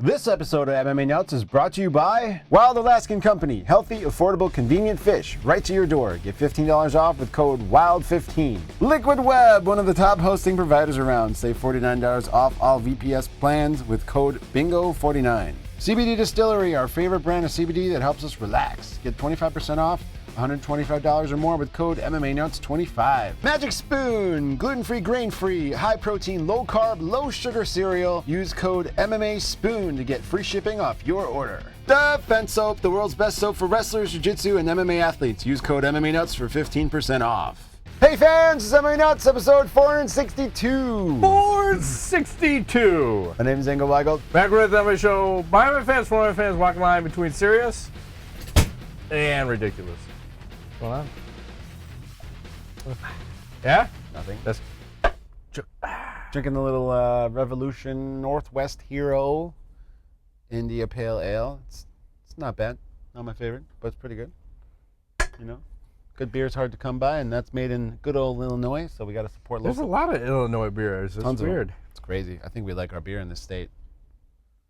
This episode of MMA Nuts is brought to you by Wild Alaskan Company. Healthy, affordable, convenient fish right to your door. Get $15 off with code WILD15. Liquid Web, one of the top hosting providers around. Save $49 off all VPS plans with code BINGO49. CBD Distillery, our favorite brand of CBD that helps us relax. Get 25% off, $125 or more with code MMANUTS25. Magic Spoon, gluten-free, grain-free, high-protein, low-carb, low-sugar cereal. Use code MMASPOON to get free shipping off your order. Defense Soap, the world's best soap for wrestlers, jiu-jitsu, and MMA athletes. Use code MMANUTS for 15% off. Hey fans, it's MMA Nuts, episode 462. 462. My name is Engel Weigel. Back with MMA show. By MMA fans, for MMA fans, walking the line between serious and ridiculous. What's going on? Yeah? Nothing. That's Drinking the little Revolution Northwest Hero India Pale Ale. It's not bad. Not my favorite, but it's pretty good. You know, good beer is hard to come by, and that's made in good old Illinois, so we got to support local. There's a lot of Illinois beers. It's Tons weird. It's crazy. I think we like our beer in this state.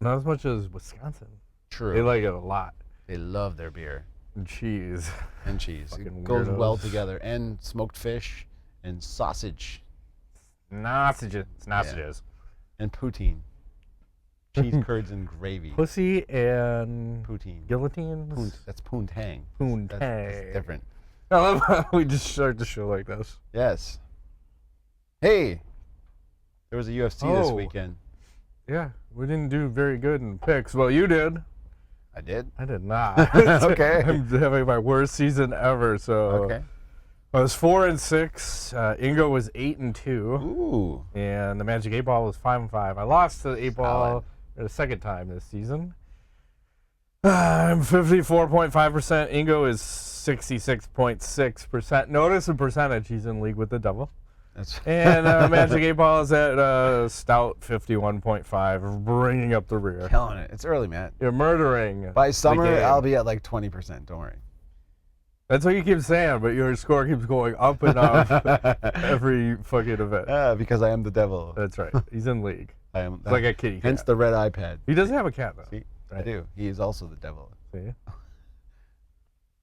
Not as much as Wisconsin. True. They like it a lot. They love their beer. And cheese. And cheese. Fucking It goes weirdos. well together. And smoked fish and sausage Sausages. and poutine. Cheese curds and gravy. Pussy and Poutine. guillotines. That's poontang. Poontang. That's different. I love how we just start the show like this. Yes. Hey, there was a UFC this weekend. Yeah, we didn't do very good in picks. Well, you did. I did. I did not. Okay. I'm having my worst season ever. So Okay. I was 4-6. Ingo was 8-2, Ooh. and the Magic 8 Ball was 5-5. I lost to the 8 Ball the second time this season. I'm 54.5%. Ingo is 66.6%. Notice the percentage. He's in league with the devil. That's And Magic 8 Ball is at stout 51.5, bringing up the rear. killing it. It's early, man. You're murdering. By the summer, game. I'll be at like 20%. Don't worry. That's what you keep saying, but your score keeps going up and up every fucking event. Because I am the devil. That's right. He's in league. I am. It's like a kitty cat. Hence the red iPad. He doesn't have a cat, though. See, I Right. do. He is also the devil. See?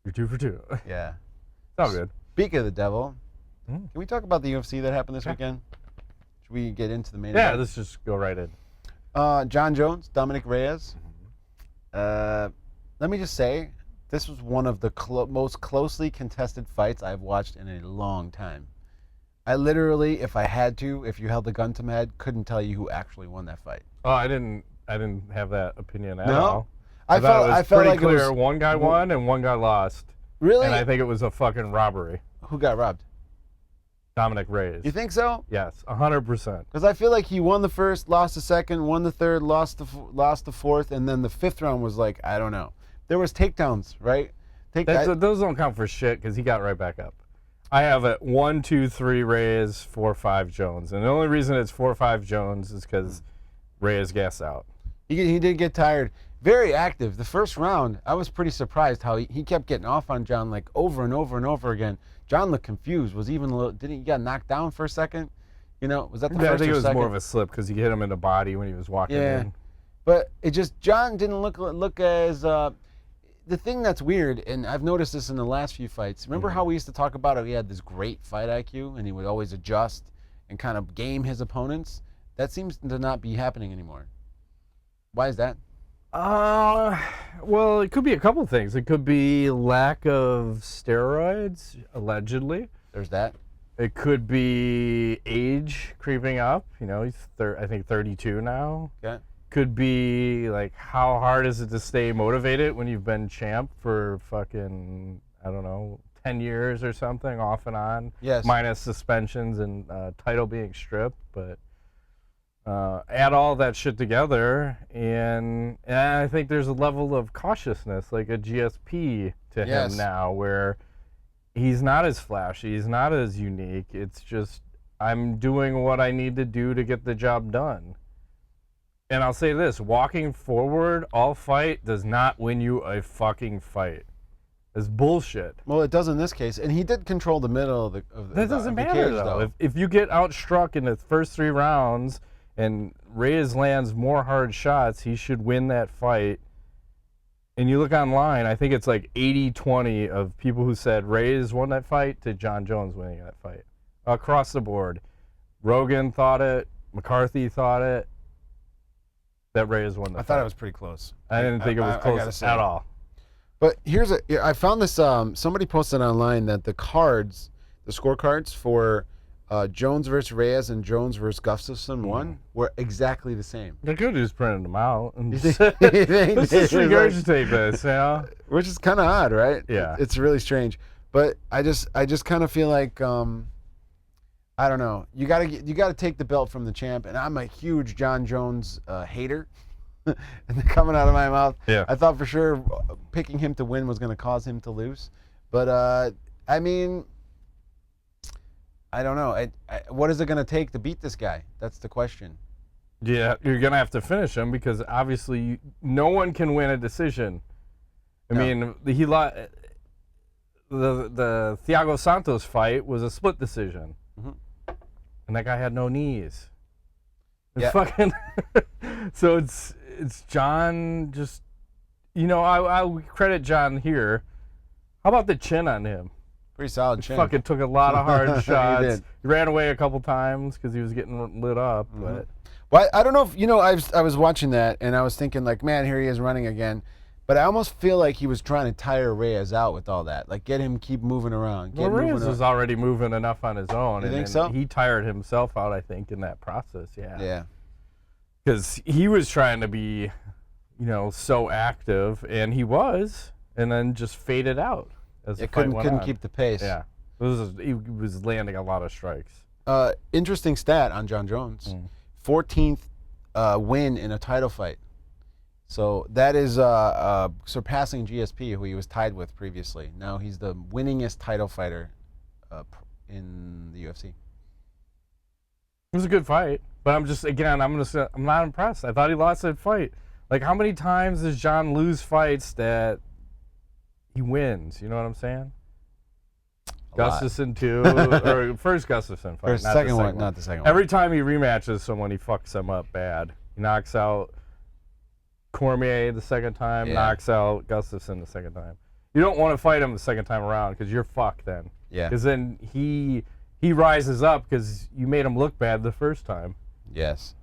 You're 2 for 2. It's Yeah. all good. Speaking of the devil, Mm. can we talk about the UFC that happened this Yeah. weekend? Should we get into the main Yeah, event? let's just go right in. John Jones, Dominick Reyes. Let me just say, this was one of the most closely contested fights I've watched in a long time. I literally, if I had to, if you held a gun to my head, couldn't tell you who actually won that fight. Oh, I didn't have that opinion at No? all. I thought felt it was pretty like clear. it was One guy won and one guy lost. really. And I think it was a fucking robbery. Who got robbed? Dominick Reyes. You think so? Yes, 100%. Because I feel like he won the first, lost the second, won the third, lost the fourth, and then the fifth round was like, I don't know. There was takedowns, right? Those don't count for shit because he got right back up. I have it 1, 2, 3 Reyes, 4, 5 Jones, and the only reason it's 4, 5 Jones is because Reyes gassed out. He did get tired. Very active. The first round, I was pretty surprised how he kept getting off on John like over and over and over again. John looked confused. Was even a little. Didn't he got knocked down for a second? You know, was that the Yeah, I first think or it was second? more of a slip because he hit him in the body when he was walking in. But it just John didn't look as. The thing that's weird, and I've noticed this in the last few fights. Remember how we used to talk about how he had this great fight IQ and he would always adjust and kind of game his opponents? That seems to not be happening anymore. Why is that? Well, it could be a couple things. It could be lack of steroids, allegedly. There's that. It could be age creeping up. You know, he's I think 32 now. Yeah. Could be like, how hard is it to stay motivated when you've been champ for fucking, I don't know, 10 years or something, off and on. Yes. Minus suspensions and title being stripped, but add all that shit together, and I think there's a level of cautiousness, like a GSP to Yes. him now, where he's not as flashy, he's not as unique. It's just, I'm doing what I need to do to get the job done. And I'll say this, walking forward all fight does not win you a fucking fight. It's bullshit. Well, it does in this case, and he did control the middle of the That doesn't the matter, cage, though. If you get outstruck in the first 3 rounds and Reyes lands more hard shots, he should win that fight. And you look online, I think it's like 80-20 of people who said Reyes won that fight to Jon Jones winning that fight. Across the board. Rogan thought it. McCarthy thought it. That Reyes won the fight. I thought it was pretty close. I didn't think it was close at all. But I found this, somebody posted online that the scorecards for Jones versus Reyes and Jones versus Gustafsson won were exactly the same. They could have just printed them out and Let's just regurgitate this, you know? Which is kind of odd, right? Yeah. It's really strange. But I just kind of feel like, I don't know. You gotta take the belt from the champ, and I'm a huge Jon Jones hater. And they're coming out of my mouth. Yeah. I thought for sure picking him to win was going to cause him to lose. But, I mean, I don't know. What is it going to take to beat this guy? That's the question. Yeah, you're going to have to finish him because obviously no one can win a decision. I mean, the Thiago Santos fight was a split decision. Mm-hmm. And that guy had no knees. It's fucking so it's Jon just, you know, I credit Jon here. How about the chin on him? Pretty solid chin. Fucking took a lot of hard shots. He ran away a couple times because he was getting lit up. Mm-hmm. But well, I don't know if, you know, I was watching that and I was thinking like, man, here he is running again. But I almost feel like he was trying to tire Reyes out with all that. Like, get him keep moving around. Well, Reyes was already moving enough on his own. You think so? He tired himself out, I think, in that process, Yeah. Because he was trying to be, you know, so active, and he was, and then just faded out as the fight went on. Couldn't keep the pace. Yeah. He was landing a lot of strikes. Interesting stat on Jon Jones. 14th win in a title fight. So that is surpassing GSP, who he was tied with previously. Now he's the winningest title fighter in the UFC. It was a good fight, but I'm not impressed. I thought he lost that fight. Like, how many times does Jon lose fights that he wins? You know what I'm saying? Gustafsson too, or first Gustafsson fight, not the second one. Every time he rematches someone, he fucks them up bad. He knocks out Cormier the second time, knocks out Gustafsson the second time. You don't want to fight him the second time around because you're fucked then. Yeah. Because then he rises up because you made him look bad the first time. Yes.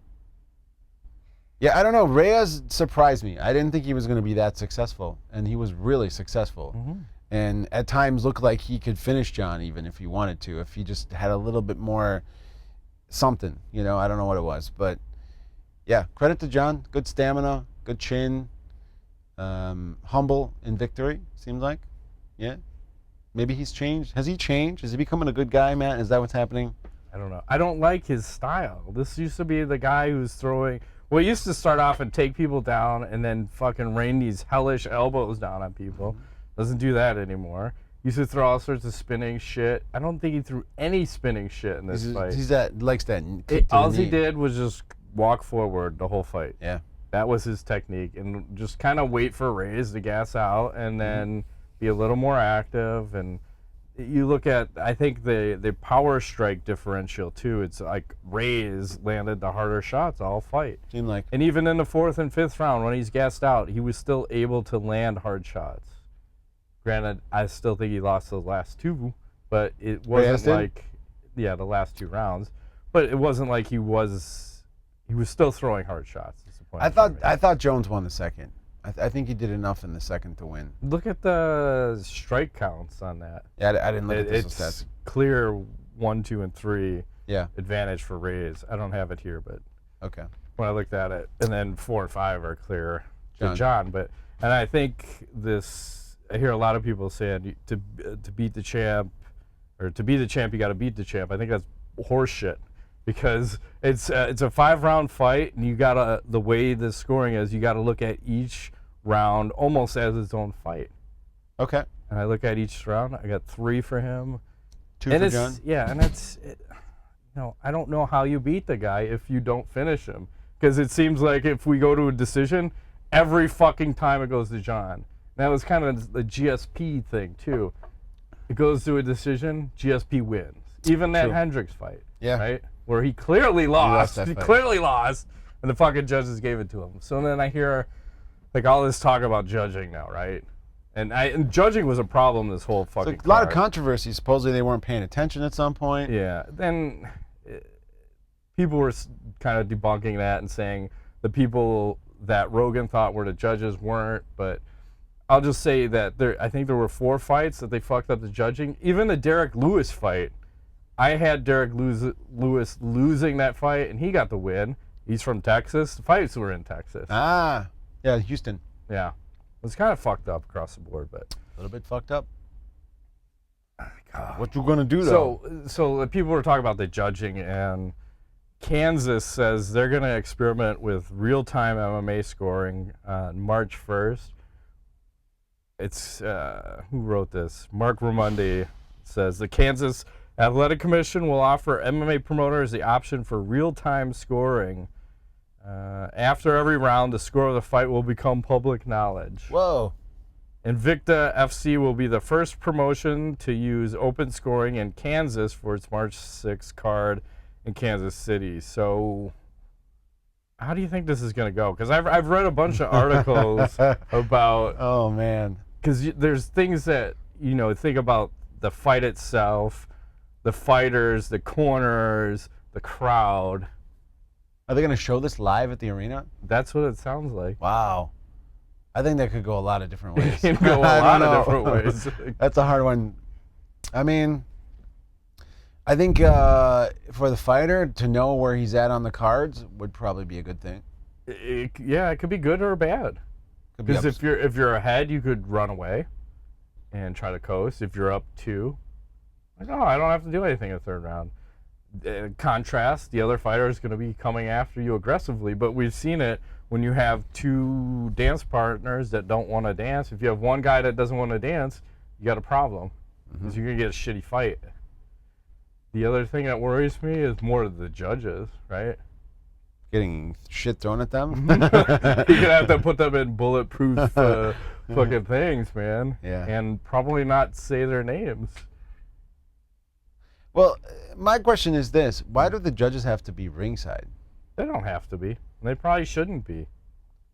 Yeah, I don't know. Reyes surprised me. I didn't think he was going to be that successful, and he was really successful. Mm-hmm. And at times looked like he could finish Jon even if he wanted to, if he just had a little bit more something. You know, I don't know what it was. But, yeah, credit to Jon. Good stamina, good chin, humble in victory, seems like. Yeah. Maybe he's changed. Has he changed? Is he becoming a good guy, Matt? Is that what's happening? I don't know. I don't like his style. This used to be the guy who's throwing... Well, he used to start off and take people down and then fucking rain these hellish elbows down on people. Doesn't do that anymore. Used to throw all sorts of spinning shit. I don't think he threw any spinning shit in this fight. Likes that kick to all the knee. He did was just walk forward the whole fight. Yeah. That was his technique. And just kind of wait for Reyes to gas out and then be a little more active. And you look at, I think, the power strike differential, too. It's like Reyes landed the harder shots all fight. Seemed like. And even in the 4th and 5th round, when he's gassed out, he was still able to land hard shots. Granted, I still think he lost the last two, but it wasn't like, the last 2 rounds. But it wasn't like he was still throwing hard shots. I thought Jones won the second. I think he did enough in the second to win. Look at the strike counts on that. Yeah, I didn't look at this stats. It's clear 1, 2, and 3 advantage for Reyes. I don't have it here, but okay. When I looked at it, and then 4 and 5 are clear to Jon. And I think I hear a lot of people saying to beat the champ, or to be the champ, you got to beat the champ. I think that's horse shit. Because it's a 5-round fight, and you gotta, the way the scoring is, you gotta look at each round almost as its own fight. Okay. And I look at each round. I got 3 for him. 2 for Jon. Yeah, and I don't know how you beat the guy if you don't finish him. Because it seems like if we go to a decision, every fucking time it goes to Jon. That was kind of the GSP thing too. It goes to a decision, GSP wins. Even that Hendricks fight. Yeah. Right. where he clearly lost. that He fight. clearly lost, and the fucking judges gave it to him. So then I hear like all this talk about judging now, right? And judging was a problem this whole fucking It's a lot of card. controversy. Supposedly they weren't paying attention at some point. Yeah. Then people were kind of debunking that and saying the people that Rogan thought were the judges weren't, but I'll just say that I think there were 4 fights that they fucked up the judging. Even the Derrick Lewis fight, I had Derrick Lewis losing that fight, and he got the win. He's from Texas. The fights were in Texas. Ah, yeah, Houston. Yeah. It was kind of fucked up across the board, but A little bit fucked up. God. What you gonna do though? So the people were talking about the judging, and Kansas says they're going to experiment with real-time MMA scoring on March 1st. It's, who wrote this? Mark Ramundi says, the Kansas Athletic Commission will offer MMA promoters the option for real-time scoring. After every round, the score of the fight will become public knowledge. Whoa. Invicta FC will be the first promotion to use open scoring in Kansas for its March 6th card in Kansas City. So how do you think this is going to go? Because I've read a bunch of articles about... Oh, man. Because there's things that, you know, think about the fight itself, the fighters, the corners, the crowd. Are they going to show this live at the arena? That's what it sounds like. Wow. I think that could go a lot of different ways. It can go a I lot don't of know. different ways. That's a hard one. I mean, I think for the fighter to know where he's at on the cards would probably be a good thing. Yeah, it could be good or bad. Could be Because ups- if you're ahead, you could run away and try to coast. If you're up 2, like, oh, I don't have to do anything in the 3rd round. Contrast, the other fighter is going to be coming after you aggressively, but we've seen it when you have 2 dance partners that don't want to dance. If you have one guy that doesn't want to dance, you got a problem, because you're going to get a shitty fight. The other thing that worries me is more of the judges, right? Getting shit thrown at them. You're gonna have to put them in bulletproof fucking things, man. Yeah. And probably not say their names. Well, my question is this. Why do the judges have to be ringside? They don't have to be. They probably shouldn't be.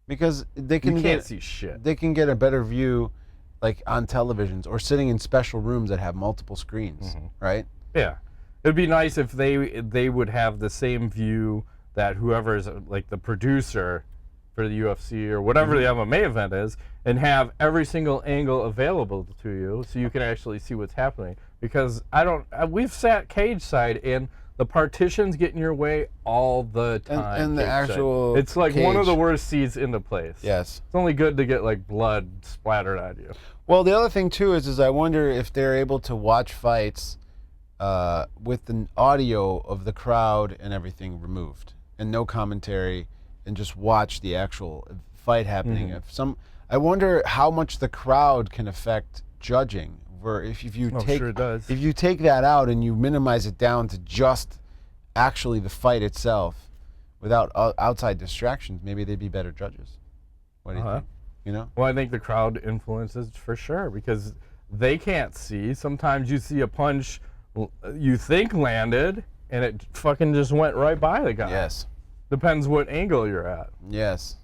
Because they can You can't get see shit. they can get a better view like on televisions or sitting in special rooms that have multiple screens, right? Yeah. It'd be nice if they would have the same view that whoever's like the producer for the UFC or whatever the MMA event is, and have every single angle available to you so you can actually see what's happening. Because we've sat cage side and the partitions get in your way all the time. And the cage side. actual It's like one of cage. the worst seats in the place. Yes. It's only good to get like blood splattered on you. Well, the other thing too is I wonder if they're able to watch fights with the audio of the crowd and everything removed, and no commentary, and just watch the actual fight happening. I wonder how much the crowd can affect judging. Where if you take sure it does. if you take that out and you minimize it down to just actually the fight itself, without outside distractions, maybe they'd be better judges. What do you think? You know? Well, I think the crowd influences for sure because they can't see. Sometimes you see a punch you think landed and it fucking just went right by the guy. Yes. Depends what angle you're at. Yes.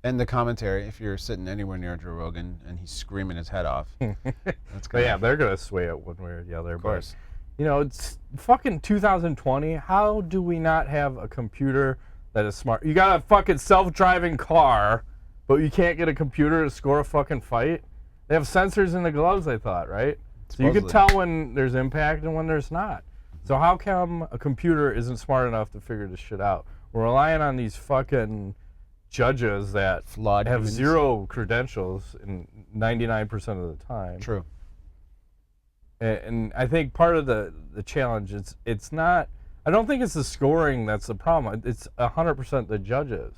And the commentary, if you're sitting anywhere near Joe Rogan and he's screaming his head off. That's But yeah, they're going to sway it one way or the other. Of course. But, you know, it's fucking 2020. How do we not have a computer that is smart? You got a fucking self-driving car, but you can't get a computer to score a fucking fight? They have sensors in the gloves, I thought, right? So you can tell when there's impact and when there's not. So how come a computer isn't smart enough to figure this shit out? We're relying on these fucking judges that Flawed have humans. 0 credentials in 99% of the time. True. And I think part of the challenge is it's not, I don't think it's the scoring that's the problem. It's 100% the judges.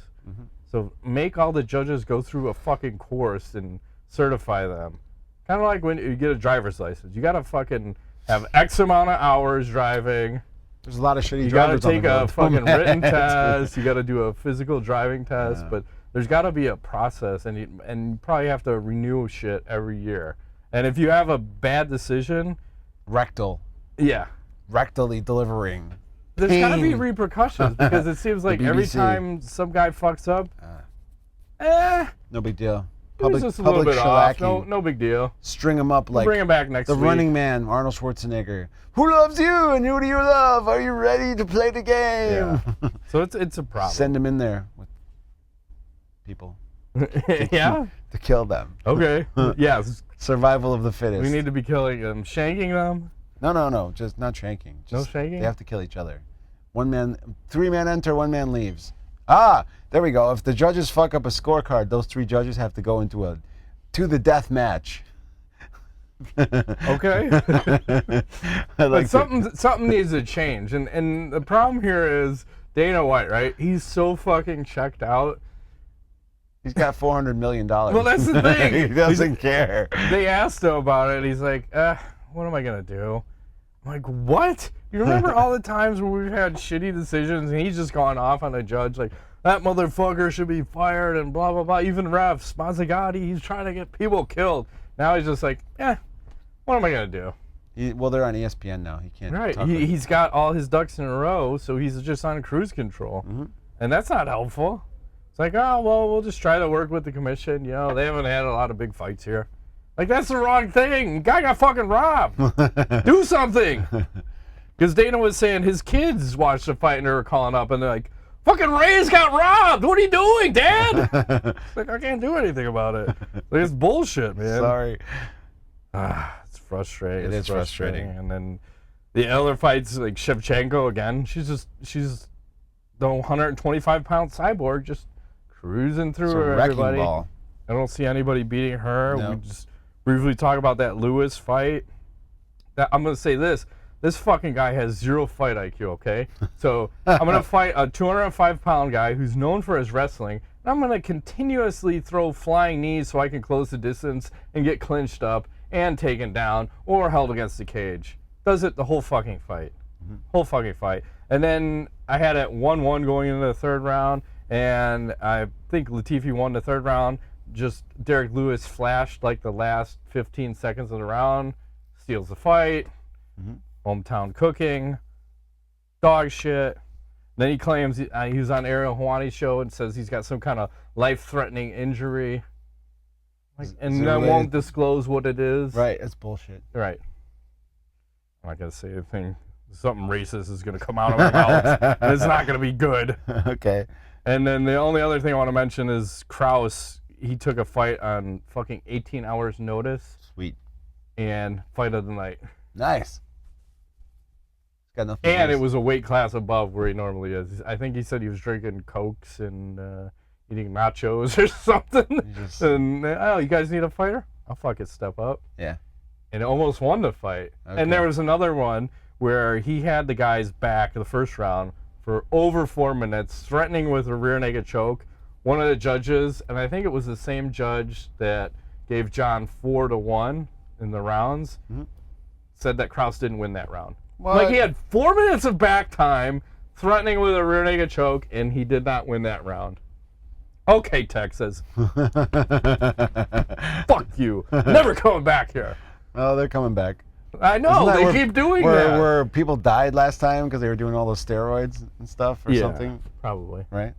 So make all the judges go through a fucking course and certify them. Kind of like when you get a driver's license. You got to fucking have X amount of hours driving. There's a lot of shitty You got to drivers on take the a road. fucking written test. You got to do a physical driving test. Yeah. But there's got to be a process, and you probably have to renew shit every year. And if you have a bad decision, Rectal. yeah, Rectally delivering. There's got to be Pain. repercussions because it seems like every BBC. time some guy fucks up, No big deal. it was just a little bit off. No big deal. String him up like Bring him back next the week. Running Man, Arnold Schwarzenegger. Who loves you and who do you love? Are you ready to play the game? Yeah. So it's a problem. Send him in there with people Yeah. to kill them. Okay. Yes. Survival of the fittest. We need to be killing them, shanking them. No. Just not shanking. No Just, shanking? They have to kill each other. 3 men enter, 1 man leaves. Ah, there we go. If the judges fuck up a scorecard, those 3 judges have to go to the death match. Okay. But something needs to change, and the problem here is Dana White, right? He's so fucking checked out. He's got $400 million. Well, that's the thing. He doesn't care. They asked him about it, and he's like, what am I gonna do? I'm like, what? You remember all the times where we've had shitty decisions, and he's just gone off on a judge, like, that motherfucker should be fired, and blah, blah, blah. Even refs, Mazzagatti, he's trying to get people killed. Now he's just like, what am I gonna do? Well, they're on ESPN now. He can't. Right. Talk He's got all his ducks in a row, so he's just on cruise control. Mm-hmm. And that's not helpful. It's like, oh, well, we'll just try to work with the commission. You know, they haven't had a lot of big fights here. Like, that's the wrong thing. Guy got fucking robbed. Do something. Because Dana was saying his kids watched the fight and they were calling up and they're like, fucking Reyes got robbed. What are you doing, Dad? It's like, I can't do anything about it. Like, it's bullshit, man. Sorry. It's frustrating. It is frustrating. And then the other fights, like Schevchenko again, she's the 125-pound cyborg just cruising through It's a wrecking everybody. ball. I don't see anybody beating her. No. We just briefly talk about that Lewis fight. I'm going to say this. This fucking guy has 0 fight IQ, okay? So I'm going to fight a 205-pound guy who's known for his wrestling. And I'm going to continuously throw flying knees so I can close the distance and get clinched up and taken down or held against the cage. Does it the whole fucking fight. Whole fucking fight. And then I had it 1-1 going into the 3rd round, and I think Latifi won the 3rd round. Just Derrick Lewis flashed like the last 15 seconds of the round, steals the fight, hometown cooking, dog shit. Then he claims he was on Ariel Helwani's show and says he's got some kind of life-threatening injury. And then won't disclose what it is. Right, it's bullshit. Right. I'm not going to say anything. Something racist is going to come out of my mouth. And it's not going to be good. Okay. And then the only other thing I want to mention is Krause. He took a fight on fucking 18 hours notice. Sweet. And fight of the night. Nice. Got nothing. And it was a weight class above where he normally is. I think he said he was drinking Cokes and eating nachos or something. And, you guys need a fighter? I'll fucking step up. Yeah. And almost won the fight. Okay. And there was another one where he had the guy's back the first round for over 4 minutes, threatening with a rear naked choke. One of the judges, and I think it was the same judge that gave John 4-1 in the rounds, said that Krause didn't win that round. What? Like, he had 4 minutes of back time, threatening with a rear naked choke, and he did not win that round. Okay, Texas. Fuck you. Never coming back here. Oh, they're coming back. I know. They keep doing that. Where people died last time because they were doing all those steroids and stuff or something. Probably. Right?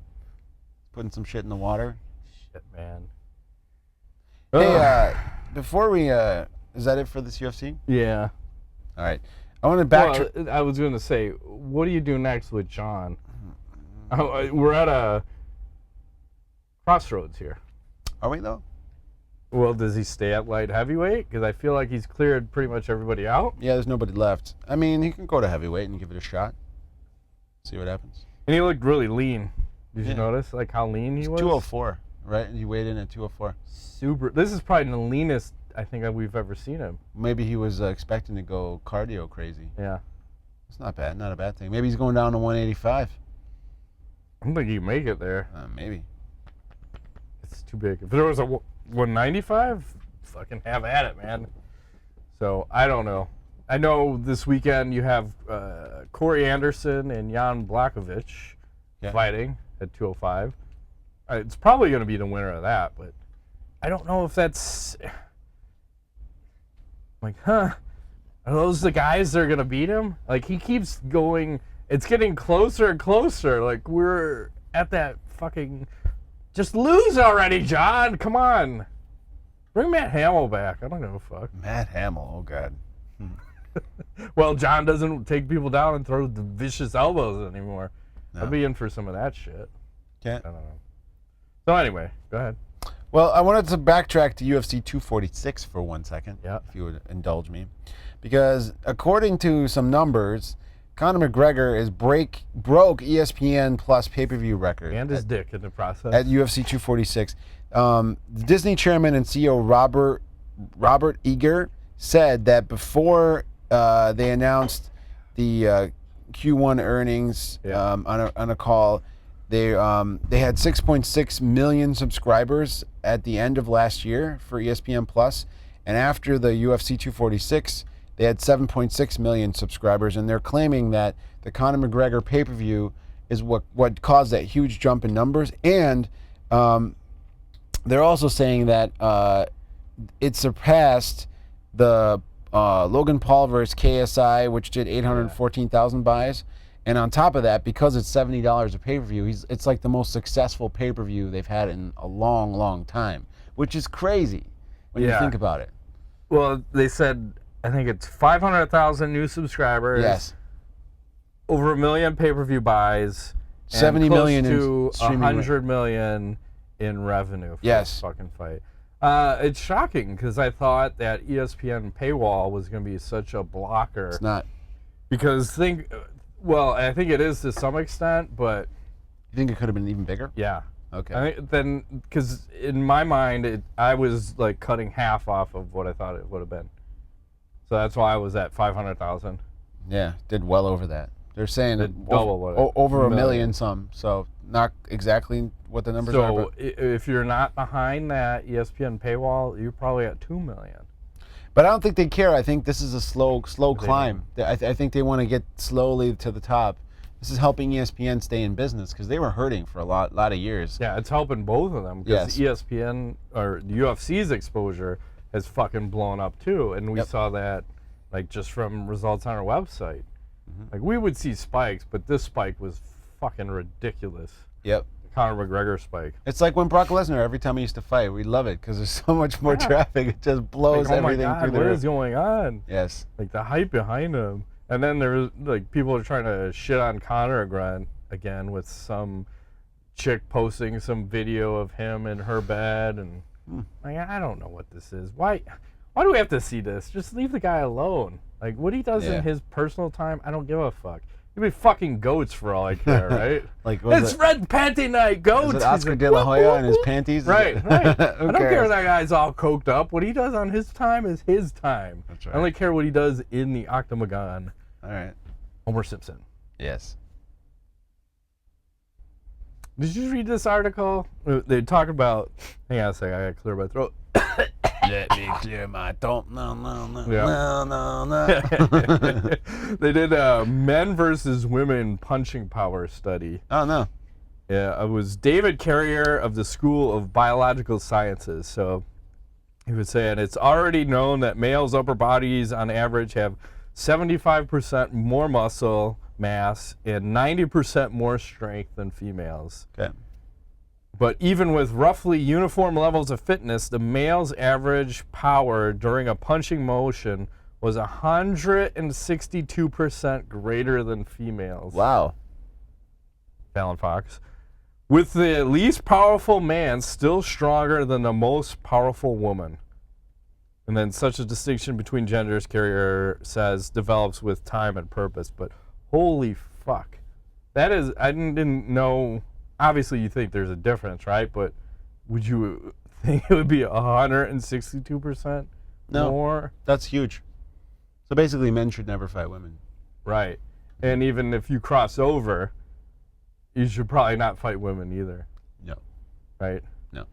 Putting some shit in the water. Shit, man. Hey, before we, is that it for this UFC? Yeah. All right. I want to backtrack. Well, I was going to say, what do you do next with John? We're at a crossroads here. Are we, though? Well, does he stay at light heavyweight? Because I feel like he's cleared pretty much everybody out. Yeah, there's nobody left. I mean, he can go to heavyweight and give it a shot. See what happens. And he looked really lean. Did you notice, like, how lean he was? 204, right? He weighed in at 204. Super. This is probably the leanest I think that we've ever seen him. Maybe he was expecting to go cardio crazy. Yeah. It's not bad. Not a bad thing. Maybe he's going down to 185. I don't think he can make it there. Maybe. It's too big. If there was a 195, fucking have at it, man. So, I don't know. I know this weekend you have Corey Anderson and Jan Blachowicz fighting at 205. It's probably going to be the winner of that, but I don't know if that's... Like, are those the guys that are going to beat him? Like, he keeps going It's getting closer and closer. Like, we're at that fucking... Just lose already, John. Come on. Bring Matt Hamill back. I don't give a fuck. Matt Hamill, oh God. Well, John doesn't take people down and throw the vicious elbows anymore. No. I'd be in for some of that shit. Yeah. I don't know. So anyway, go ahead. Well, I wanted to backtrack to UFC 246 for 1 second, Yeah. if you would indulge me. Because according to some numbers, Conor McGregor is broke ESPN Plus pay-per-view record. And his dick in the process. At UFC 246. Disney chairman and CEO Robert Iger said that before they announced the Q1 earnings on a call, they had 6.6 million subscribers at the end of last year for ESPN Plus, and after the UFC 246, they had 7.6 million subscribers, and they're claiming that the Conor McGregor pay-per-view is what caused that huge jump in numbers, and they're also saying that it surpassed the Logan Paul versus KSI, which did 814,000 buys. And on top of that, because it's $70 a pay-per-view, it's like the most successful pay-per-view they've had in a long, long time, which is crazy when you think about it. Well, they said, I think it's 500,000 new subscribers. Yes. Over 1 million pay-per-view buys. 70 and close million to in streaming 100 million in revenue for this fucking fight. It's shocking because I thought that ESPN paywall was going to be such a blocker. It's not. Because well, I think it is to some extent, but You think it could have been even bigger? yeah. Okay. I think then, because in my mind, I was like cutting half off of what I thought it would have been. So that's why I was at 500,000. Yeah, did well over that. They're saying Did double over a million some, so not exactly what the numbers are. So if you're not behind that ESPN paywall, you're probably at 2 million. But I don't think they care. I think this is a slow climb. I think they want to get slowly to the top. This is helping ESPN stay in business because they were hurting for a lot of years. Yeah, it's helping both of them because ESPN or the UFC's exposure has fucking blown up too, and we saw that like just from results on our website. Like we would see spikes, but this spike was fucking ridiculous. Yep. Conor McGregor spike. It's like when Brock Lesnar, every time he used to fight, we love it because there's so much more traffic. It just blows Like, everything oh my God, through the what roof. is going on? Yes. Like the hype behind him. And then there's like people are trying to shit on Conor again with some chick posting some video of him in her bed, and like I don't know what this is. Why do we have to see this? Just leave the guy alone. Like what he does in his personal time, I don't give a fuck. He'd be fucking goats for all I care, right? Like it's red panty night, goats. Is it Oscar De La Hoya and his panties? Right. I don't care cares? if that guy's all coked up. What he does on his time is his time. That's right. I only care what he does in the octagon. All right. Homer Simpson. Yes. Did you read this article? They talk about. Hang on a second, I gotta clear my throat. Let me clear my throat. No. They did a men versus women punching power study. Oh, no. Yeah, it was David Carrier of the School of Biological Sciences. So he was saying it's already known that males' upper bodies on average have 75% more muscle mass and 90% more strength than females. Okay. But even with roughly uniform levels of fitness, the male's average power during a punching motion was 162% greater than females. Wow. Fallon Fox. With the least powerful man still stronger than the most powerful woman. And then such a distinction between genders, Carrier says, develops with time and purpose. But holy fuck. That is, I didn't know. Obviously, you think there's a difference, right? But would you think it would be 162% more? That's huge. So basically, men should never fight women. Right. And even if you cross over, you should probably not fight women either. No. Right? No.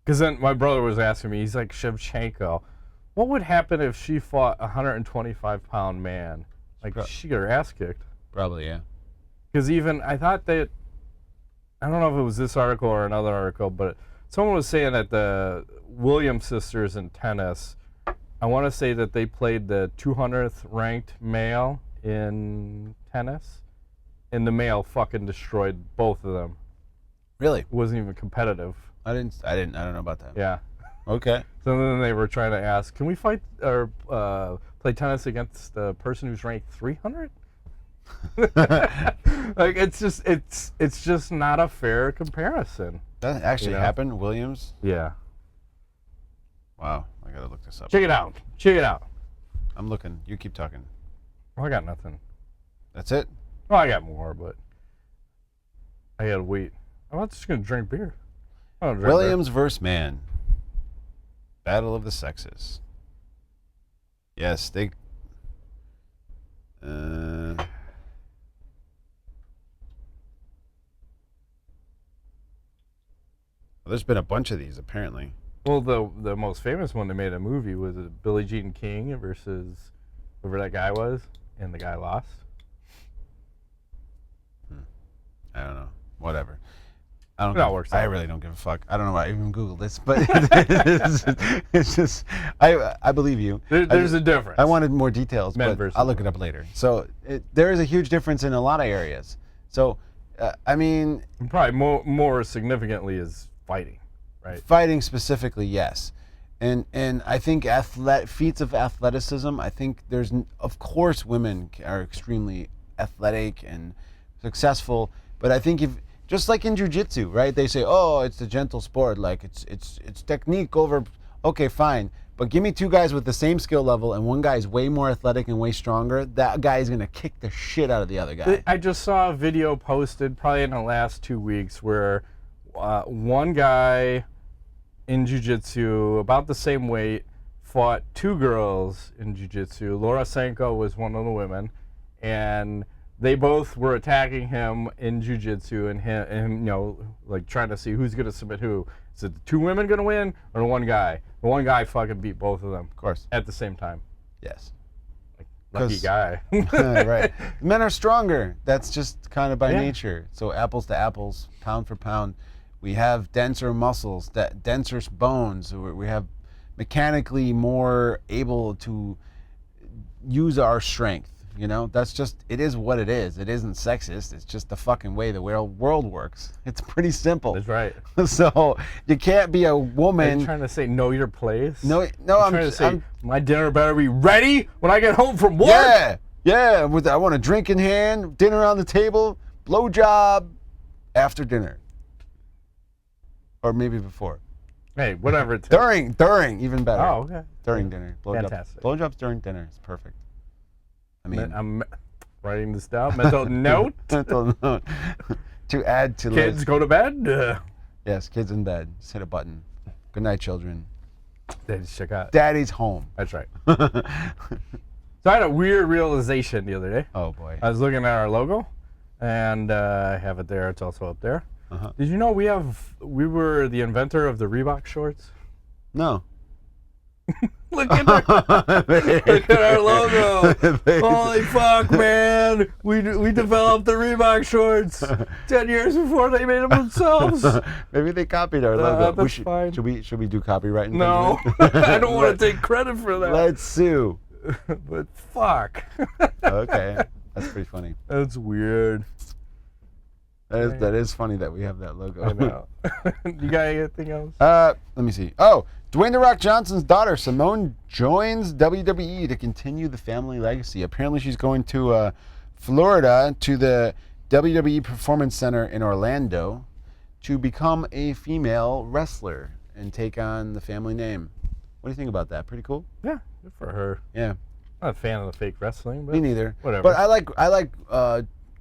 Because then my brother was asking me, he's like, Schevchenko, what would happen if she fought a 125-pound man? Like, she got her ass kicked. Probably, yeah. Because even, I thought that, I don't know if it was this article or another article, but someone was saying that the Williams sisters in tennis I want to say that they played the 200th ranked male in tennis, and the male fucking destroyed both of them. Really? It wasn't even competitive. I don't know about that. Yeah. Okay. So then they were trying to ask, can we fight or play tennis against the person who's ranked 300? Like it's just not a fair comparison. That actually happened, Williams? Yeah. Wow, I gotta look this up. Check it out. Check it out. I'm looking. You keep talking. Well, I got nothing. That's it? Well, I got more, but I gotta wait. I'm just gonna drink beer. Williams versus Mann. Battle of the sexes. Yes, they. There's been a bunch of these apparently. Well, the most famous one they made a movie was Billie Jean King versus whoever that guy was, and the guy lost. I don't know. Whatever. I really don't give a fuck. I don't know why I even Googled this, but it's just I believe you. There's a difference. I wanted more details, Men but versus I'll look it up later. So there is a huge difference in a lot of areas. So I mean, probably more significantly is fighting, right? Fighting specifically, yes. And I think feats of athleticism, I think of course women are extremely athletic and successful, but I think just like in jiu-jitsu, right? They say, oh, it's a gentle sport, like it's technique over, okay, fine. But give me two guys with the same skill level and one guy's way more athletic and way stronger, that guy is gonna kick the shit out of the other guy. I just saw a video posted probably in the last 2 weeks where one guy in jiu-jitsu, about the same weight, fought two girls in jiu-jitsu. Laura Sanko was one of the women, and they both were attacking him in jiu-jitsu and him, like trying to see who's going to submit who. Is it the two women going to win or the one guy? The one guy fucking beat both of them. Of course. At the same time. Yes. Lucky guy. Right. Men are stronger. That's just kind of by nature. So apples to apples, pound for pound. We have denser muscles, denser bones. We have mechanically more able to use our strength. That's just, it is what it is. It isn't sexist. It's just the fucking way the world works. It's pretty simple. That's right. So you can't be a woman. Are you trying to say know your place? No, I'm trying to say my dinner better be ready when I get home from work. Yeah. I want a drink in hand, dinner on the table, blowjob after dinner. Or maybe before. Hey, whatever it takes. During, even better. Oh, okay. During dinner. Blowjob. Fantastic. Blowjobs during dinner is perfect. I mean, I'm writing this down. Mental note. Mental note. To add to kids go to bed. Yes, kids in bed. Just hit a button. Good night, children. Daddy's check out. Daddy's home. That's right. So I had a weird realization the other day. Oh boy. I was looking at our logo, and I have it there. It's also up there. Uh-huh. Did you know we were the inventor of the Reebok shorts? No. Look at our logo. Holy fuck, man. We developed the Reebok shorts 10 years before they made them themselves. Maybe they copied our logo. That's fine. Should we do copyright? No. I don't want to take credit for that. Let's sue. But fuck. Okay. That's pretty funny. That's weird. That is funny that we have that logo. I know. You got anything else? Let me see. Oh, Dwayne "The Rock" Johnson's daughter, Simone, joins WWE to continue the family legacy. Apparently she's going to Florida to the WWE Performance Center in Orlando to become a female wrestler and take on the family name. What do you think about that? Pretty cool? Yeah, good for her. Yeah. I'm not a fan of the fake wrestling, but me neither. Whatever. But I like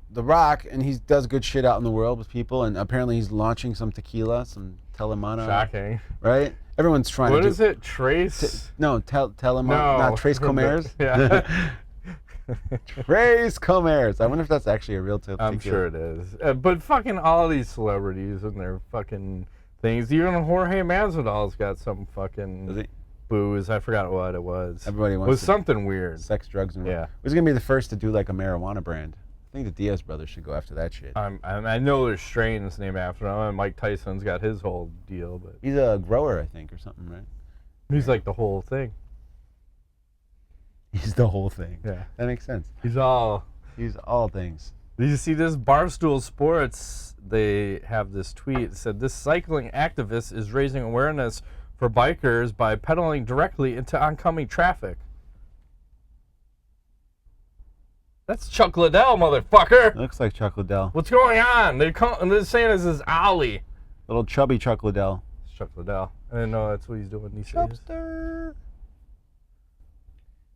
The Rock, and he does good shit out in the world with people, and apparently he's launching some tequila, some Telemana. Shocking. Right? Everyone's trying to do... What is it? Trace? Telemana. No. Not Trace Comers? Yeah. Trace Comers. I wonder if that's actually a real tequila. I'm sure it is. But fucking all these celebrities and their fucking things. Even Jorge Masvidal's got some fucking... Is he? Booze. I forgot what it was. Everybody wants it was something weird. Sex, drugs, and... Yeah. Who's going to be the first to do like a marijuana brand? I think the Diaz brothers should go after that shit. I know there's strains named after them, and Mike Tyson's got his whole deal, but he's a grower, I think, or something, right? He's like the whole thing. He's the whole thing. Yeah. That makes sense. He's all things. Did you see this? Barstool Sports, they have this tweet. It said, this cycling activist is raising awareness for bikers by pedaling directly into oncoming traffic. That's Chuck Liddell, motherfucker. Looks like Chuck Liddell. What's going on? They're saying this is Ollie. Little chubby Chuck Liddell. It's Chuck Liddell. I didn't know that's what he's doing these days. Chubster.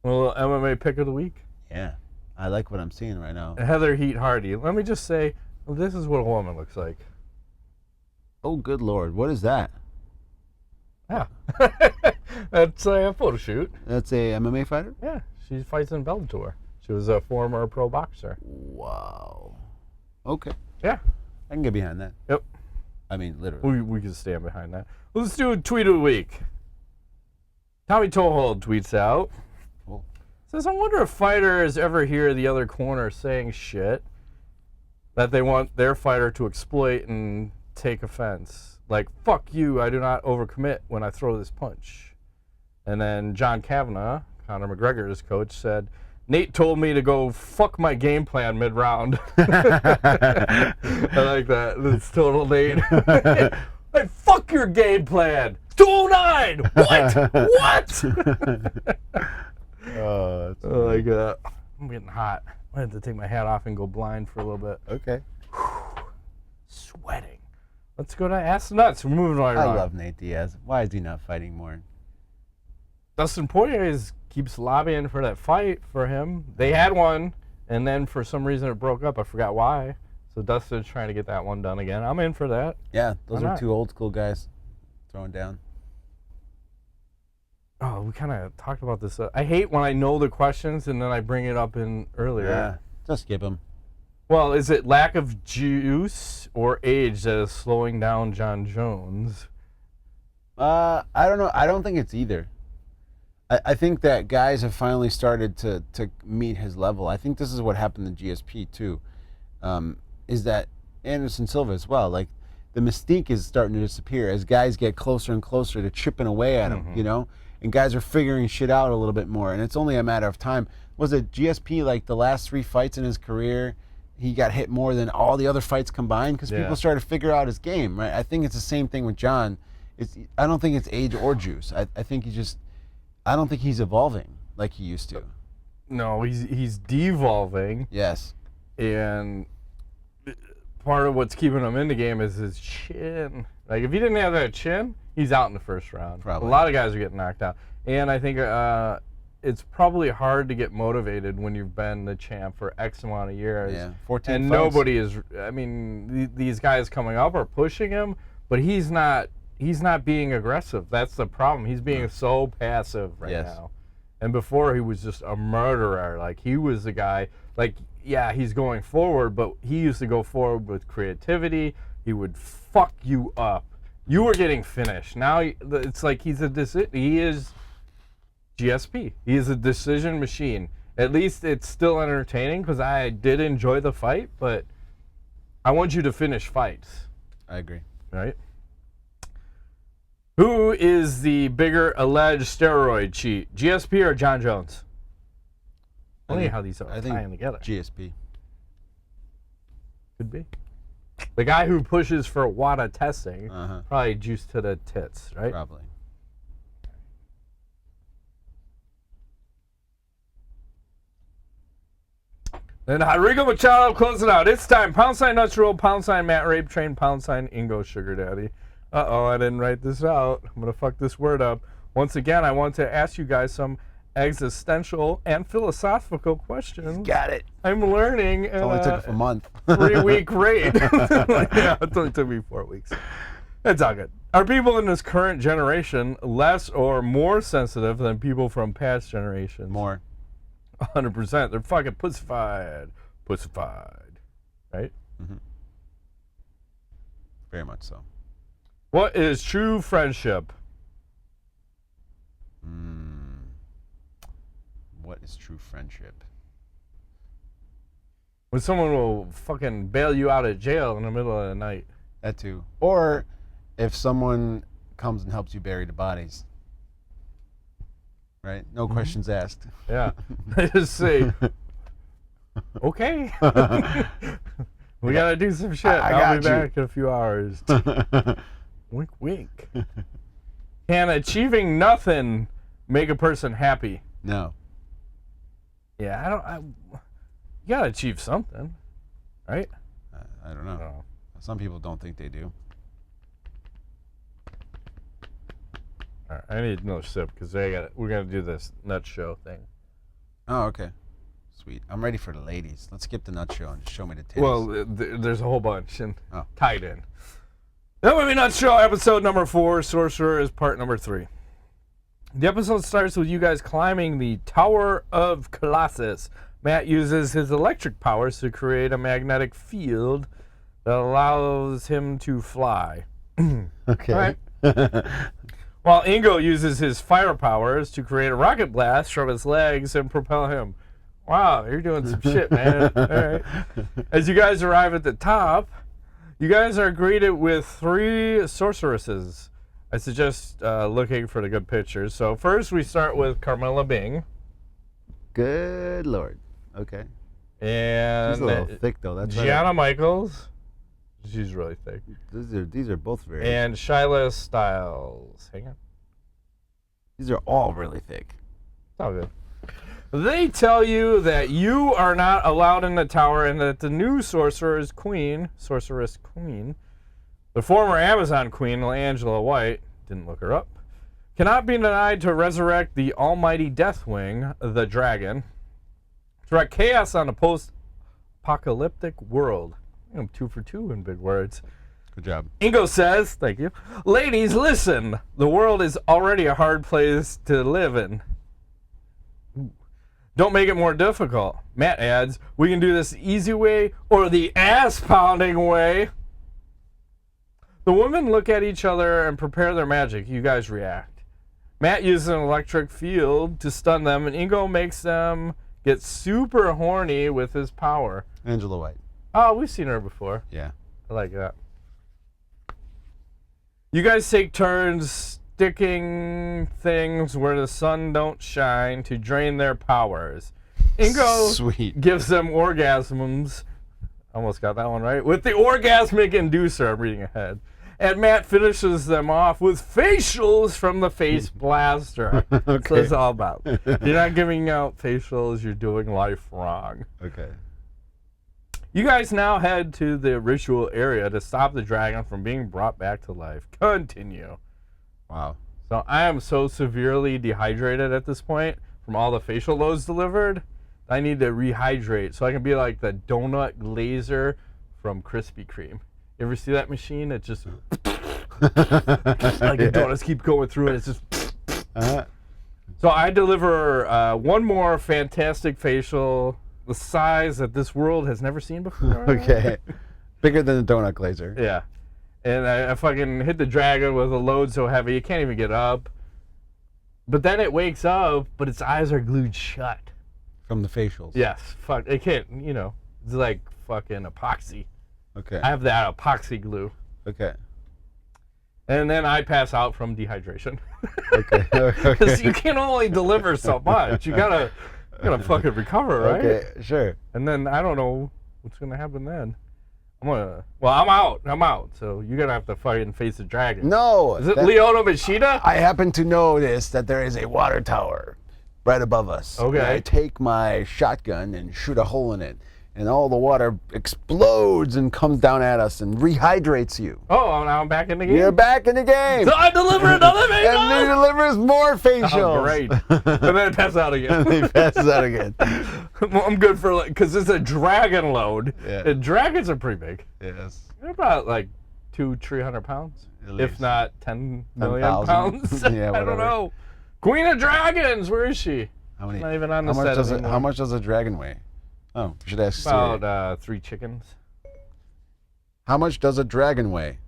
A little MMA pick of the week. Yeah. I like what I'm seeing right now. Heather Heat Hardy. Let me just say, this is what a woman looks like. Oh, good Lord. What is that? Yeah. That's a photo shoot. That's a MMA fighter? Yeah. She fights in Bellator. She was a former pro boxer. Wow. Okay. Yeah. I can get behind that. Yep. I mean, literally. We can stand behind that. Let's do a tweet of the week. Tommy Toehold tweets out. Cool. Says, I wonder if fighters ever hear the other corner saying shit that they want their fighter to exploit and take offense. Like, fuck you, I do not overcommit when I throw this punch. And then John Kavanagh, Conor McGregor's coach, said, Nate told me to go fuck my game plan mid-round. I like that. That's total Nate. Hey, fuck your game plan. 209. What? What? Oh, that's Like, I'm getting hot. I have to take my hat off and go blind for a little bit. okay. Sweating. Let's go to Ask the Nuts. We're moving right I on. love Nate Diaz. Why is he not fighting more? Dustin Poirier keeps lobbying for that fight for him. They had one, and then for some reason it broke up. I forgot why. So Dustin's trying to get that one done again. I'm in for that. Yeah, those Why are not? two old school guys throwing down. Oh, we kind of talked about this. I hate when I know the questions and then I bring it up in earlier. Yeah, just skip them. Well, is it lack of juice or age that is slowing down John Jones? I don't know. I don't think it's either. I think that guys have finally started to meet his level. I think this is what happened to GSP too. Is that Anderson Silva as well? Like the mystique is starting to disappear as guys get closer and closer to chipping away at him, you know? And guys are figuring shit out a little bit more. And it's only a matter of time. Was it GSP like the last 3 fights in his career? He got hit more than all the other fights combined because people started to figure out his game, right? I think it's the same thing with John. I don't think it's age or juice. I think I don't think he's evolving like he used to. No, he's devolving. Yes. And part of what's keeping him in the game is his chin. Like, if he didn't have that chin, he's out in the first round. Probably. A lot of guys are getting knocked out. And I think it's probably hard to get motivated when you've been the champ for X amount of years. Yeah, 14 and fights. nobody is, I mean, these guys coming up are pushing him, but he's not being aggressive. That's the problem. He's being so passive right now. And before, he was just a murderer. Like, he was the guy, like, yeah, he's going forward, but he used to go forward with creativity. He would fuck you up. You were getting finished. Now it's like he is GSP. He is a decision machine. At least it's still entertaining because I did enjoy the fight, but I want you to finish fights. I agree. Right? Who is the bigger alleged steroid cheat, GSP or John Jones? Funny how these are tying together. GSP. Could be. The guy who pushes for WADA testing, Uh-huh. probably juice to the tits, right? Probably. Then Rodrigo Machado closing out. It's time. Pound sign Nuts Roll, pound sign Matt Rape Train, pound sign Ingo Sugar Daddy. Uh-oh, I didn't write this out. I'm going to fuck this word up. Once again, I want to ask you guys some existential and philosophical questions. Got it. I'm learning. It only took a month. 3-week rate. Yeah, it only took me 4 weeks. It's all good. Are people in this current generation less or more sensitive than people from past generations? More. 100%. They're fucking pussified. Pussified. Right? Mm-hmm. Very much so. What is true friendship? What is true friendship? When someone will fucking bail you out of jail in the middle of the night. That too. Or if someone comes and helps you bury the bodies. Right? No questions asked. Yeah. They just say, okay. We got to do some shit. I'll be back in a few hours. Wink, wink. Can achieving nothing make a person happy? No. Yeah, you got to achieve something, right? I don't know. No. Some people don't think they do. All right, I need another sip because we're going to do this nut show thing. Oh, okay. Sweet. I'm ready for the ladies. Let's skip the nut show and just show me the titties. Well, there's a whole bunch and tied in. That would be Nut Show, episode number 4. Sorcerer is part number 3. The episode starts with you guys climbing the Tower of Colossus. Matt uses his electric powers to create a magnetic field that allows him to fly. Okay. While Ingo uses his fire powers to create a rocket blast from his legs and propel him. Wow, you're doing some shit, man. All right. As you guys arrive at the top, you guys are greeted with 3 sorceresses. I suggest looking for the good pictures. So first we start with Carmela Bing. Good Lord. Okay. And she's a little thick, though. That's Gianna right. Michaels. She's really thick. These are both very... And Shyla Styles. Hang on. These are all really thick. It's all good. They tell you that you are not allowed in the tower and that the new sorceress queen, the former Amazon queen, Angela White, didn't look her up, cannot be denied to resurrect the almighty Deathwing, the dragon, to wreak chaos on a post-apocalyptic world. I'm 2 for 2 in big words. Good job. Ingo says, thank you, ladies, listen, the world is already a hard place to live in. Don't make it more difficult. Matt adds, we can do this the easy way or the ass-pounding way. The women look at each other and prepare their magic. You guys react. Matt uses an electric field to stun them, and Ingo makes them get super horny with his power. Angela White. Oh, we've seen her before. Yeah. I like that. You guys take turns sticking things where the sun don't shine to drain their powers. Ingo gives them orgasms. Almost got that one right. With the orgasmic inducer, I'm reading ahead. And Matt finishes them off with facials from the face blaster. Okay. So it's all about. You're not giving out facials, you're doing life wrong. Okay. You guys now head to the ritual area to stop the dragon from being brought back to life. Continue. Wow. So I am so severely dehydrated at this point from all the facial loads delivered. I need to rehydrate so I can be like the donut glazer from Krispy Kreme. You ever see that machine? It just like the donuts keep going through it. It's just. So I deliver one more fantastic facial, the size that this world has never seen before. Okay. Bigger than a donut glazer. Yeah. And I fucking hit the dragon with a load so heavy it can't even get up. But then it wakes up, but its eyes are glued shut. From the facials. Yes. Fuck. It can't, it's like fucking epoxy. Okay. I have that epoxy glue. Okay. And then I pass out from dehydration. Okay. Because you can only deliver so much. You gotta fucking recover, right? Okay, sure. And then I don't know what's gonna happen then. I'm out. So you're gonna have to fight and face the dragon. No. Is it Leona Machida? I happen to notice that there is a water tower right above us. Okay. And I take my shotgun and shoot a hole in it, and all the water explodes and comes down at us and rehydrates you. Oh, now I'm back in the game. You're back in the game. So I deliver another facial. And then delivers more facials. Oh, great. And then it passes out again. And he passes out again. Well, I'm good for because it's a dragon load. Yeah. And dragons are pretty big. Yes. They're about like 200-300 pounds, At if least. not 10 million 10,000. pounds. Yeah, I whatever. don't know. Queen of Dragons, where is she? How many? Not even on the set anymore. How much does a dragon weigh? Oh, we should ask Siri. About 3 chickens. How much does a dragon weigh?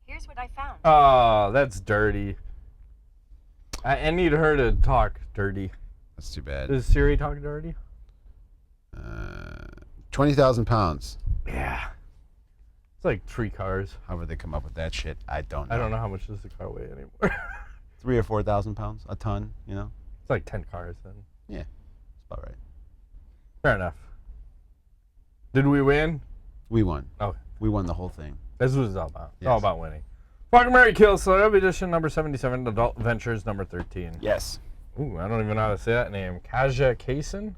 Here's what I found. Oh, that's dirty. I need her to talk dirty. That's too bad. Does Siri talk dirty? 20,000 pounds. Yeah. It's like 3 cars. However they come up with that shit, I don't know. I don't know how much does the car weigh anymore. 3,000 or 4,000 pounds, a ton, you know? It's like 10 cars then. Yeah, it's about right. Fair enough. Did we win? We won. Oh, We won the whole thing. this was all about. It's Yes. all about winning. Fuck, Mary Kill, Celebrity Edition number 77, Adult Adventures number 13. Yes. Ooh, I don't even know how to say that name. Kaja Kaysen?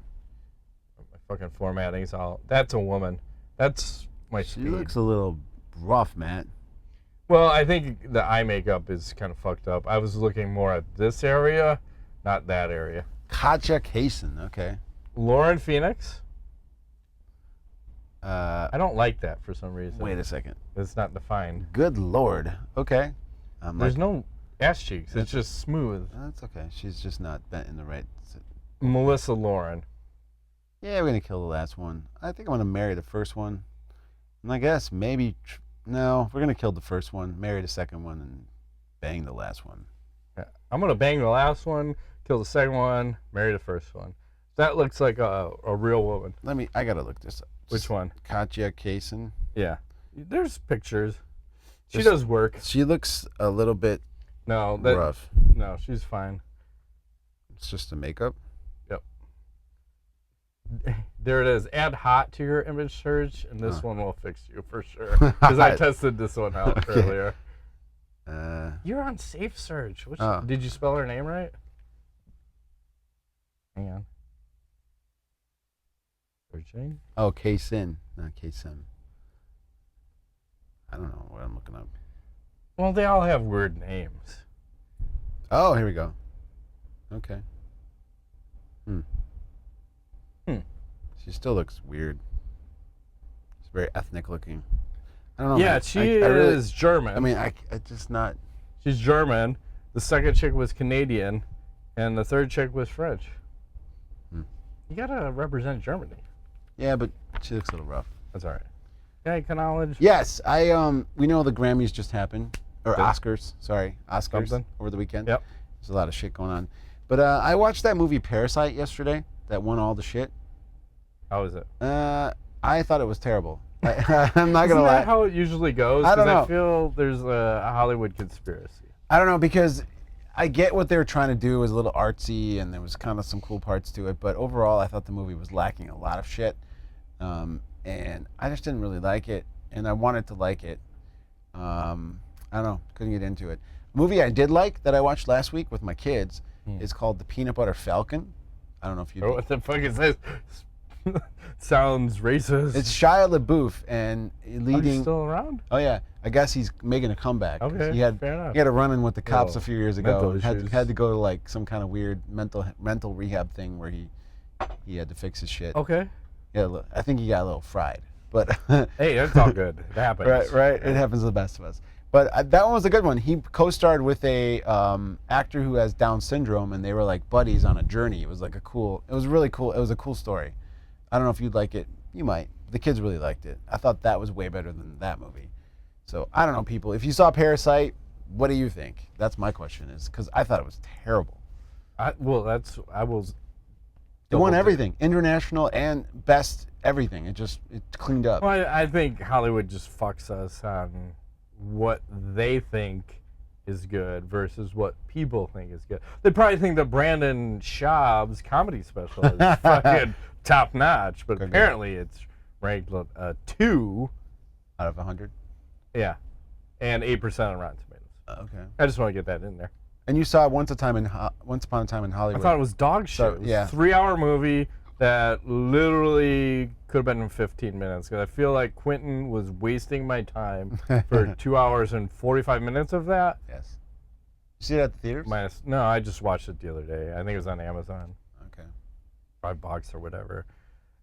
My fucking formatting's all. That's a woman. That's my She speed. looks a little rough, Matt. Well, I think the eye makeup is kind of fucked up. I was looking more at this area, not that area. Katja Kaysen, okay. Lauren Phoenix? Uh, I don't like that for some reason. wait a second. It's not defined. Good Lord. Okay. There's no ass cheeks. It's just smooth. That's okay. She's just not bent in the right. Melissa Lauren. Yeah, we're gonna kill the last one. I think I'm gonna marry the first one, and I guess maybe no, we're gonna kill the first one, marry the second one, and bang the last one. Yeah. I'm going to bang the last one, kill the second one, marry the first one. That looks like a real woman. I gotta look this up. Which one? Katja Kaysen. Yeah. There's pictures. She Just- does work. She looks a little bit No, rough. no, she's fine. It's just the makeup. There it is. Add hot to your image search, and this one will fix you for sure. Because I tested this one out Okay. earlier. Uh, You're on Safe Search. Oh. Did you spell her name right? Hang on. Searching. oh, Kaysen, not Kaysen. I don't know what I'm looking up. Well, they all have weird names. Oh, here we go. Okay. She still looks weird. She's very ethnic looking. I don't know. Yeah, man. she I really- is German. I mean, I just not. She's German. The second chick was Canadian, and the third chick was French. Hmm. You gotta represent Germany. Yeah, but she looks a little rough. That's all right. Yeah, acknowledge. Yes, we know the Grammys just happened, or Yeah. Oscars. Sorry, Oscars Something. over the weekend. Yep. There's a lot of shit going on, but I watched that movie Parasite yesterday. That won all the shit. How is it? I thought it was terrible. I'm not Isn't gonna lie. that how it usually goes? I don't 'Cause know. I feel there's a Hollywood conspiracy. I don't know, because I get what they were trying to do. It was a little artsy, and there was kind of some cool parts to it. But overall, I thought the movie was lacking a lot of shit, and I just didn't really like it. And I wanted to like it. I don't know, couldn't get into it. A movie I did like that I watched last week with my kids is called The Peanut Butter Falcon. I don't know if you. What the fuck is this? Sounds racist. It's Shia LaBeouf and Are you leading. still around? Oh yeah, I guess he's making a comeback. 'cause Okay, he had fair enough. he had a run-in with the cops Oh, a few years mental ago. issues. Had to go to like some kind of weird mental rehab thing where he had to fix his shit. Okay. Yeah, look, I think he got a little fried, but Hey, that's all good. It happens. right. It happens to the best of us. But that one was a good one. He co-starred with a actor who has Down syndrome, and they were like buddies on a journey. It was like it was really cool. It was a cool story. I don't know if you'd like it. You might. The kids really liked it. I thought that was way better than that movie. So I don't know, people. If you saw Parasite, what do you think? That's my question. Is because I thought it was terrible. I will. It won everything, international and best everything. It cleaned up. Well, I think Hollywood just fucks us on what they think is good versus what people think is good. They probably think that Brandon Schaub's comedy special is fucking top notch, but apparently it's ranked 2 Out of 100. Yeah, and 8% on Rotten Tomatoes. Okay. I just want to get that in there. And you saw Once Upon a Time in I Hollywood. thought it was dog shit. So, It was yeah. a 3-hour movie that literally could have been in 15 minutes. Because I feel like Quentin was wasting my time for 2 hours and 45 minutes of that. Yes. You see it at the theaters? No, I just watched it the other day. I think it was on Amazon. Okay. $5 or whatever.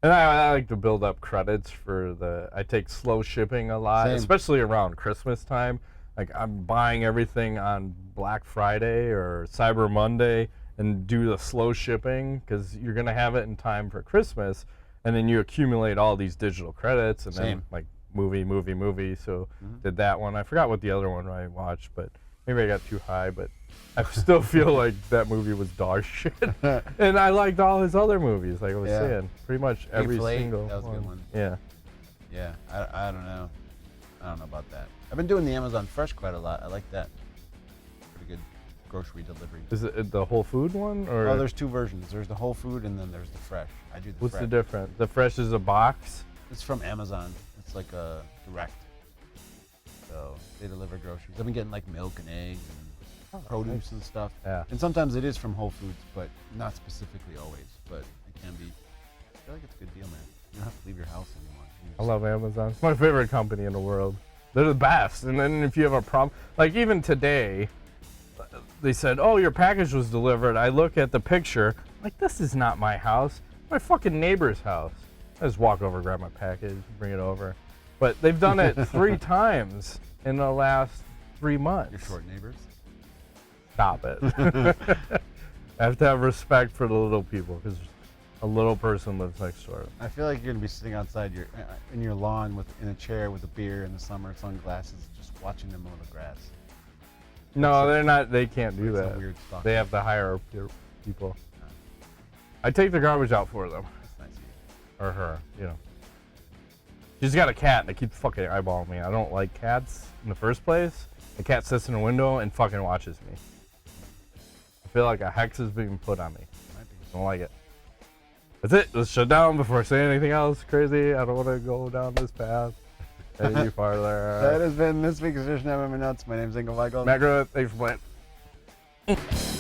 And I like to build up credits for I take slow shipping a lot, Same. especially around Christmas time. Like I'm buying everything on Black Friday or Cyber Monday and do the slow shipping because you're going to have it in time for Christmas. And then you accumulate all these digital credits and Same. then like movie. So did that one. I forgot what the other one I watched, but maybe I got too high, but I still feel like that movie was dog shit. And I liked all his other movies, like I was Yeah. saying. Pretty much every Hateful Eight, single that was a one. good one. Yeah. Yeah. I don't know. I don't know about that. I've been doing the Amazon Fresh quite a lot. I like that. Pretty good. grocery delivery. Is it the whole food one or? Oh, there's two versions. There's the whole food and then there's the fresh. I do the What's fresh. the difference? The fresh is a box. It's from Amazon. It's like a direct. So they deliver groceries. I've been getting like milk and eggs and produce and stuff. Yeah. And sometimes it is from Whole Foods, but not specifically always. But it can be. I feel like it's a good deal, man. You don't have to leave your house anymore. I love Amazon. It's my favorite company in the world. They're the best. And then if you have a problem, like even today, they said, "Oh, your package was delivered." I look at the picture, like this is not my house. My fucking neighbor's house. I just walk over, grab my package, bring it over. But they've done it 3 times in the last 3 months. Your short neighbors. Stop it. I have to have respect for the little people because a little person lives next door. I feel like you're gonna be sitting outside in your lawn in a chair with a beer in the summer, sunglasses, just watching them mow the grass. No, they're not. They can't do It's a that. weird stalk. They have to hire people. I take the garbage out for them. That's nice of you. Or her, you know. She's got a cat and they keep fucking eyeballing me. I don't like cats in the first place. The cat sits in the window and fucking watches me. I feel like a hex is being put on me. Might be. Don't like it. That's it. Let's shut down before I say anything else crazy. I don't want to go down this path any farther. That has been this week's edition of MMANUTS. My name's Ingo Weigel. Macro, thanks for playing.